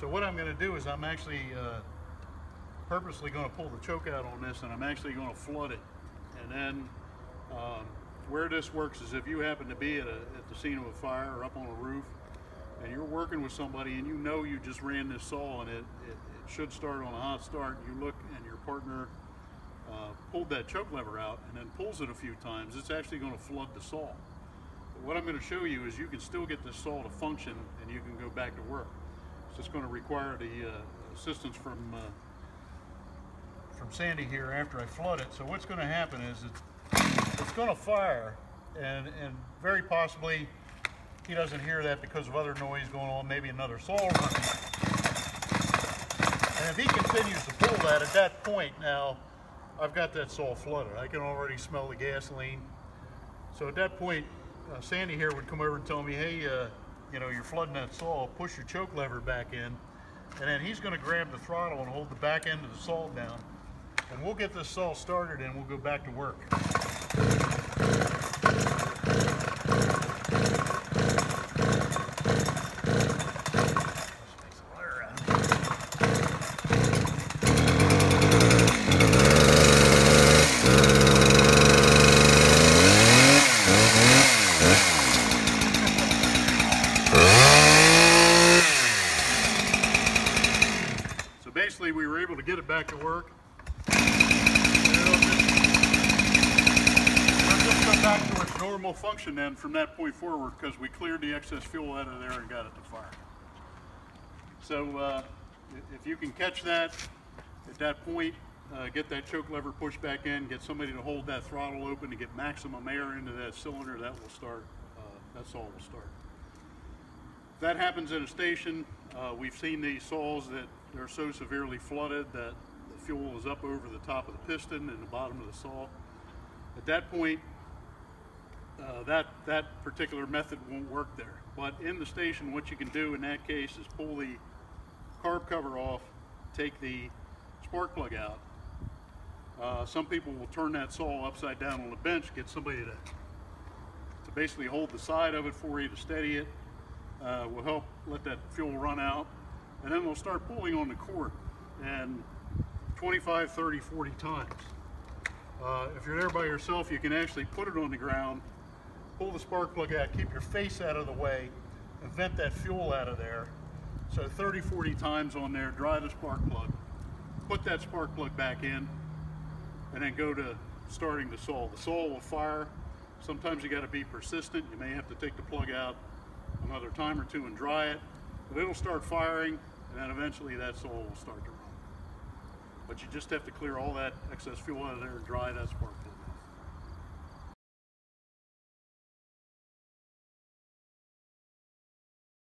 So what I'm going to do is I'm actually purposely going to pull the choke out on this, and I'm actually going to flood it. And then where this works is if you happen to be at the scene of a fire or up on a roof, and you're working with somebody and you know you just ran this saw and it should start on a hot start, you look and your partner pulled that choke lever out and then pulls it a few times, it's actually going to flood the saw. But what I'm going to show you is you can still get this saw to function and you can go back to work. It's just going to require the assistance from Sandy here after I flood it. So what's going to happen is it's going to fire, and very possibly he doesn't hear that because of other noise going on, maybe another saw running. And if he continues to pull that, at that point now, I've got that saw flooded. I can already smell the gasoline. So at that point, Sandy here would come over and tell me, hey, you know, you're flooding that saw, push your choke lever back in, and then he's going to grab the throttle and hold the back end of the saw down. And we'll get this saw started and we'll go back to work. So basically we were able to get it back to work. Back to its normal function then from that point forward, because we cleared the excess fuel out of there and got it to fire. So if you can catch that at that point, get that choke lever pushed back in, get somebody to hold that throttle open to get maximum air into that cylinder, that will start, that saw will start. If that happens in a station, we've seen these saws that they're so severely flooded that the fuel is up over the top of the piston and the bottom of the saw. At that point, that particular method won't work there. But in the station, what you can do in that case is pull the carb cover off, take the spark plug out. Some people will turn that saw upside down on the bench, get somebody to basically hold the side of it for you to steady it. Will help let that fuel run out. And then we'll start pulling on the cord, and 25, 30, 40 times. If you're there by yourself, you can actually put it on the ground, pull the spark plug out, keep your face out of the way, and vent that fuel out of there. So 30, 40 times on there, dry the spark plug, put that spark plug back in, and then go to starting the saw. The saw will fire. Sometimes you got to be persistent. You may have to take the plug out another time or two and dry it, but it'll start firing, and then eventually that saw will start to run. But you just have to clear all that excess fuel out of there and dry that spark plug.